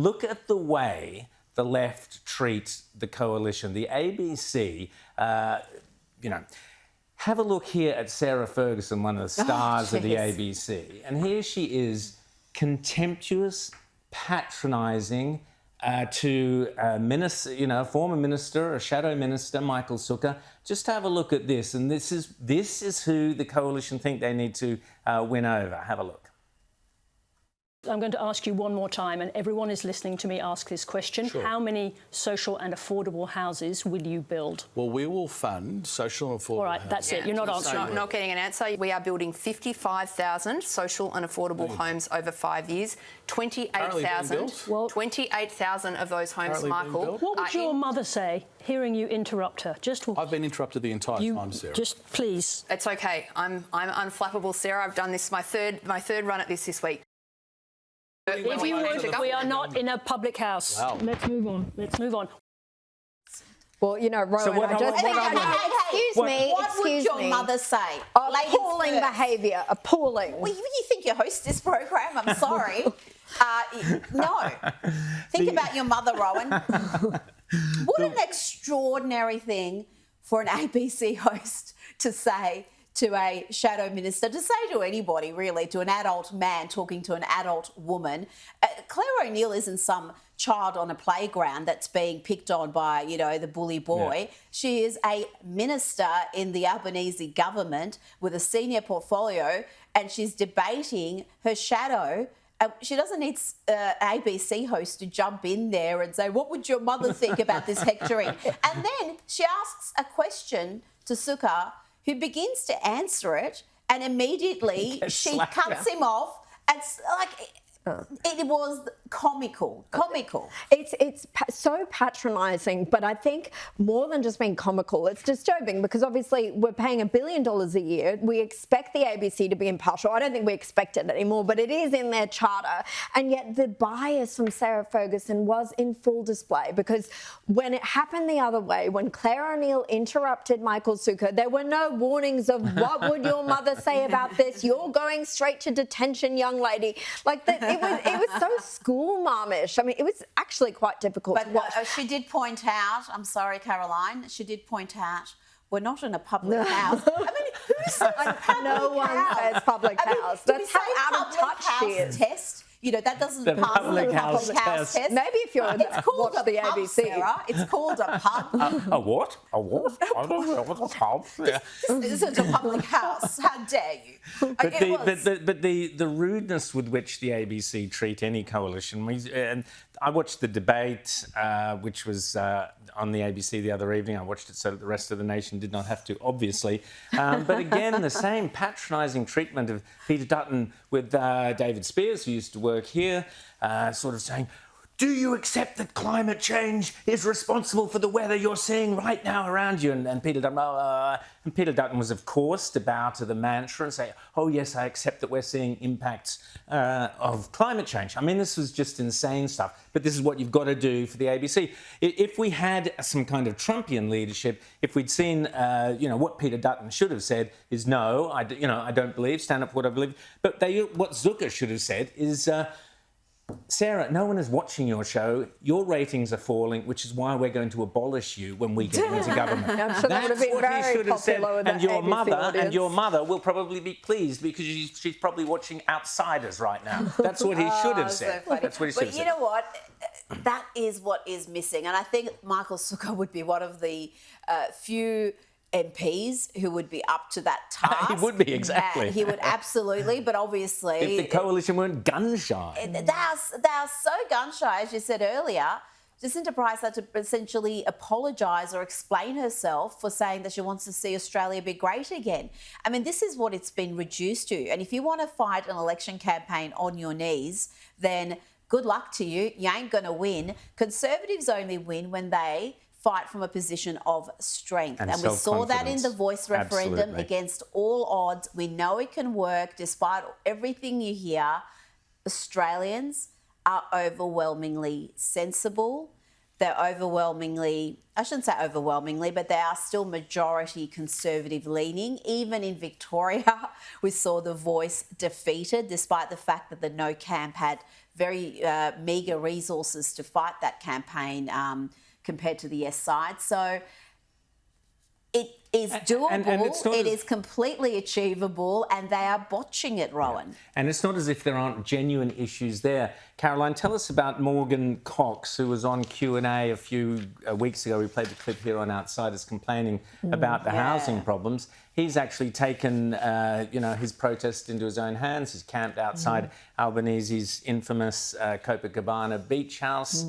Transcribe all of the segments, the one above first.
Look at the way the left treats the coalition. The ABC, have a look here at Sarah Ferguson, one of the stars of the ABC. And here she is, contemptuous, patronising to a minister, a former minister, a shadow minister, Michael Sukkar. Just have a look at this. And this is who the coalition think they need to win over. Have a look. I'm going to ask you one more time, and everyone is listening to me ask this question. Sure. How many social and affordable houses will you build? Well, we will fund social and affordable All right, that's it. You're not answering. Not getting an answer. We are building 55,000 social and affordable homes over 5 years. 28,000 of those homes, Michael. What would your mother say, hearing you interrupt her? I've been interrupted the entire time, Sarah. Just please. It's okay. I'm unflappable, Sarah. I've done this my third run at this week. We are not in a public house. Wow. Let's move on. Well, Rowan, Excuse me. What would your mother say? Appalling behaviour. Appalling. Well, you think you host this program? I'm sorry. No. Think about your mother, Rowan. What an extraordinary thing for an ABC host to say to a shadow minister, to say to anybody really, to an adult man talking to an adult woman. Clare O'Neil isn't some child on a playground that's being picked on by, the bully boy. Yeah. She is a minister in the Albanese government with a senior portfolio, and she's debating her shadow. She doesn't need an ABC host to jump in there and say, what would your mother think about this hectoring? And then she asks a question to Sukkar, who begins to answer it, and immediately she cuts him off. It's like it was comical. It's so patronising, but I think more than just being comical, it's disturbing because obviously we're paying $1 billion a year. We expect the ABC to be impartial. I don't think we expect it anymore, but it is in their charter. And yet the bias from Sarah Ferguson was in full display because when it happened the other way, when Clare O'Neil interrupted Michael Sukkar, there were no warnings of what would your mother say about this? You're going straight to detention, young lady. It was so school momish. I mean, it was actually quite difficult to watch. She did point out, I'm sorry, Caroline, she did point out, we're not in a public house. I mean, who says public No one says public house. That's how out of touch she is. Test? That doesn't pass the public house test. Maybe if you're called watch the pub, ABC. Sarah. It's called a pub. A what? A what? I don't know what a pub. Yeah. This isn't a public house. How dare you? But the rudeness with which the ABC treat any coalition. And I watched the debate, which was on the ABC the other evening. I watched it so that the rest of the nation did not have to, obviously. But again, the same patronising treatment of Peter Dutton with David Spears, who used to work here, sort of saying, do you accept that climate change is responsible for the weather you're seeing right now around you? And Peter Dutton was, of course, to bow to the mantra and say, oh, yes, I accept that we're seeing impacts of climate change. I mean, this was just insane stuff. But this is what you've got to do for the ABC. If we had some kind of Trumpian leadership, if we'd seen, what Peter Dutton should have said is, no, I don't believe, stand up for what I believe. But what Sukkar should have said is, Sarah, no one is watching your show. Your ratings are falling, which is why we're going to abolish you when we get into government. I'm sure that would have been very popular with and the your mother will probably be pleased because she's probably watching Outsiders right now. That's what he should have said. So That's what he should have said. But you know what? That is what is missing. And I think Michael Sukkar would be one of the few MPs who would be up to that task. He would be, exactly. He would absolutely, but obviously... If the coalition weren't gun-shy. They are so gun-shy, as you said earlier. Jacinta Price had to essentially apologise or explain herself for saying that she wants to see Australia be great again. I mean, this is what it's been reduced to. And if you want to fight an election campaign on your knees, then good luck to you. You ain't going to win. Conservatives only win when they fight from a position of strength. And we saw that in the Voice referendum. Against all odds. We know it can work despite everything you hear. Australians are overwhelmingly sensible, they're overwhelmingly, I shouldn't say overwhelmingly, but they are still majority Conservative leaning. Even in Victoria, we saw the Voice defeated, despite the fact that the No camp had very meagre resources to fight that campaign compared to the Yes side. So it is doable, and it's not it is completely achievable, and they are botching it, Rowan. Yeah. And it's not as if there aren't genuine issues there. Caroline, tell us about Morgan Cox, who was on Q&A a few weeks ago. We played the clip here on Outsiders complaining about the housing problems. He's actually taken, his protest into his own hands. He's camped outside Albanese's infamous Copacabana beach house.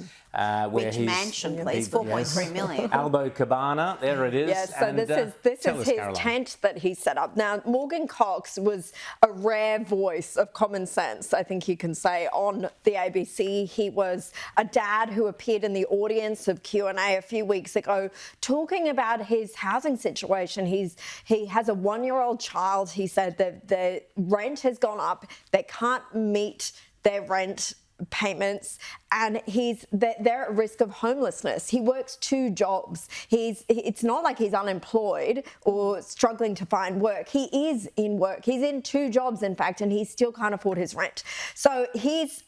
Which mansion, please? 4.3 million. Albo Cabana, there it is. Yes, so this is his tent that he set up. Now, Morgan Cox was a rare voice of common sense, I think you can say, on the ABC. He was a dad who appeared in the audience of Q&A a few weeks ago talking about his housing situation. He has a 1-year-old child. He said that the rent has gone up. They can't meet their rent payments, and they're at risk of homelessness. He works 2 jobs. It's not like he's unemployed or struggling to find work. He is in work. He's in 2 jobs, in fact, and he still can't afford his rent. So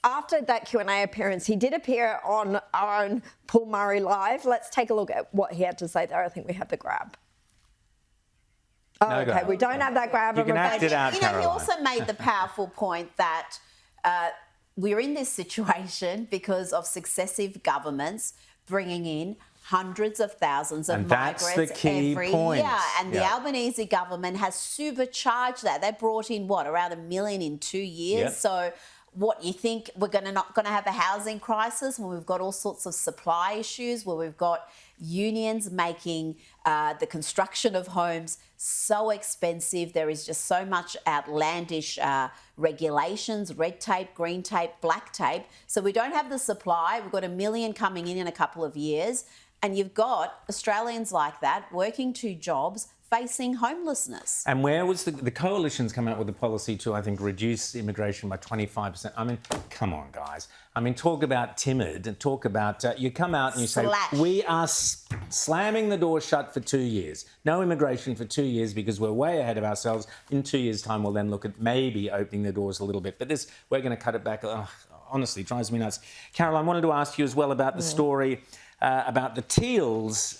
after that Q&A appearance, he did appear on our own Paul Murray Live. Let's take a look at what he had to say there. I think we have the grab. Oh, no, okay, we don't have that grab. You can act it out, Caroline. He also made the powerful point that we're in this situation because of successive governments bringing in hundreds of thousands of migrants every year. And the Albanese government has supercharged that. They brought in, around 1 million in 2 years. Yep. So what, you think we're not going to have a housing crisis when we've got all sorts of supply issues, where we've got unions making the construction of homes so expensive? There is just so much outlandish regulations, red tape, green tape, black tape. So we don't have the supply. We've got 1 million coming in a couple of years. And you've got Australians like that working 2 jobs, facing homelessness. And where was the coalition's come out with a policy to, I think, reduce immigration by 25%. I mean, come on, guys. I mean, talk about timid and talk about, you come out and you say, we are slamming the door shut for 2 years. No immigration for 2 years because we're way ahead of ourselves. In 2 years' time, we'll then look at maybe opening the doors a little bit. But we're going to cut it back. Honestly, it drives me nuts. Caroline, I wanted to ask you as well about the story about the Teals.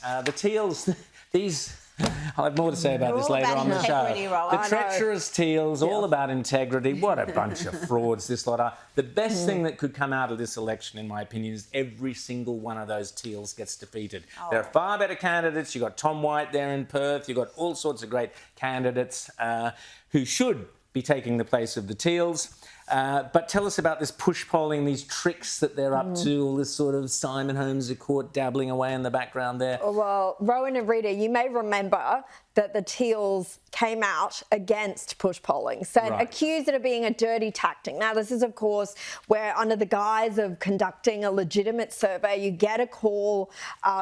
I'll have more to say about this later on the show. The treacherous Teals, all about integrity. What a bunch of frauds this lot are. The best thing that could come out of this election, in my opinion, is every single one of those Teals gets defeated. There are far better candidates. You've got Tom White there in Perth. You've got all sorts of great candidates who should be taking the place of the Teals. But tell us about this push polling, these tricks that they're up to, all this sort of Simon Holmes a court dabbling away in the background there. Well, Rowan and Rita, you may remember that the Teals came out against push polling, accused it of being a dirty tactic. Now, this is, of course, where under the guise of conducting a legitimate survey, you get a call,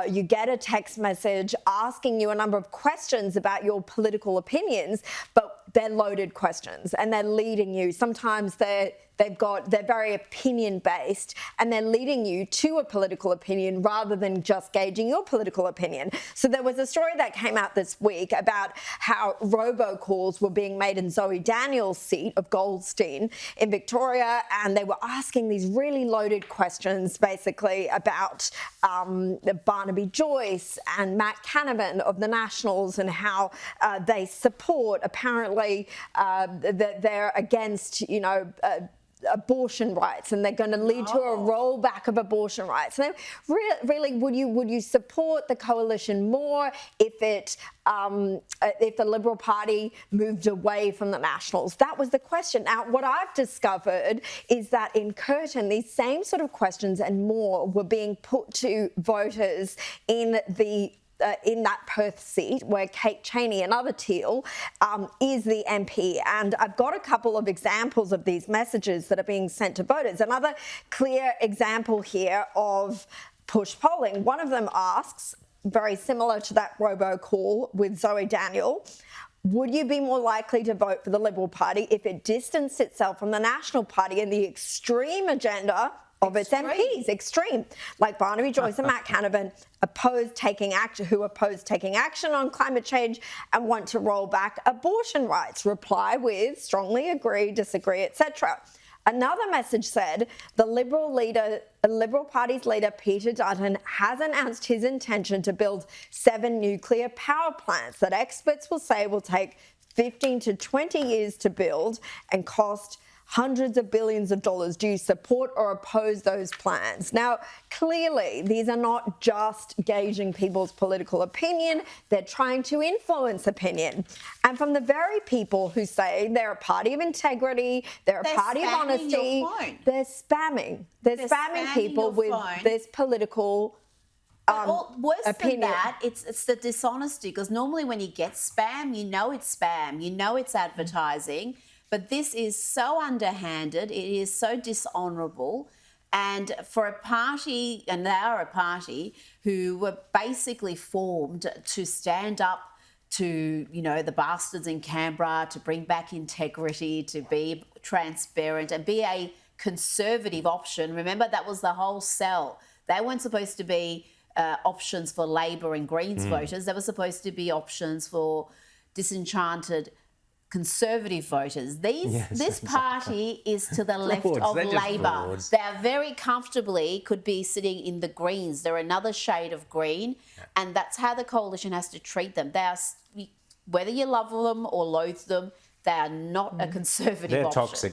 you get a text message asking you a number of questions about your political opinions, but they're loaded questions and they're leading you. Sometimes they're very opinion-based and they're leading you to a political opinion rather than just gauging your political opinion. So there was a story that came out this week about how robocalls were being made in Zoe Daniels' seat of Goldstein in Victoria, and they were asking these really loaded questions basically about Barnaby Joyce and Matt Canavan of the Nationals and how they support, apparently, that they're against, abortion rights, and they're going to lead to a rollback of abortion rights. And then really, would you support the coalition more if the Liberal Party moved away from the Nationals? That was the question. Now, what I've discovered is that in Curtin, these same sort of questions and more were being put to voters in that Perth seat where Kate Chaney, another Teal, is the MP. And I've got a couple of examples of these messages that are being sent to voters. Another clear example here of push polling. One of them asks, very similar to that robocall with Zoe Daniel, would you be more likely to vote for the Liberal Party if it distanced itself from the National Party and the extreme agenda of its MPs, extreme, like Barnaby Joyce and Matt Canavan, who oppose taking action on climate change and want to roll back abortion rights. Reply with strongly agree, disagree, etc. Another message said the Liberal Party's leader Peter Dutton has announced his intention to build 7 nuclear power plants that experts will say will take 15 to 20 years to build and cost hundreds of billions of dollars. Do you support or oppose those plans? Now, clearly, these are not just gauging people's political opinion. They're trying to influence opinion. And from the very people who say they're a party of integrity, they're a party of honesty, they're spamming. They're spamming people with this political worse opinion. than that, it's the dishonesty, because normally when you get spam, you know it's spam, you know it's advertising. But this is so underhanded, it is so dishonourable. And for a party, and they are a party who were basically formed to stand up to, you know, the bastards in Canberra, to bring back integrity, to be transparent and be a conservative option. Remember, that was the whole sell. They weren't supposed to be options for Labor and Greens voters. They were supposed to be options for disenchanted Conservative voters. This party is to the left of Labor. They are very comfortably could be sitting in the Greens. They're another shade of green, and that's how the coalition has to treat them. They are, whether you love them or loathe them, they are not a conservative option. They're toxic.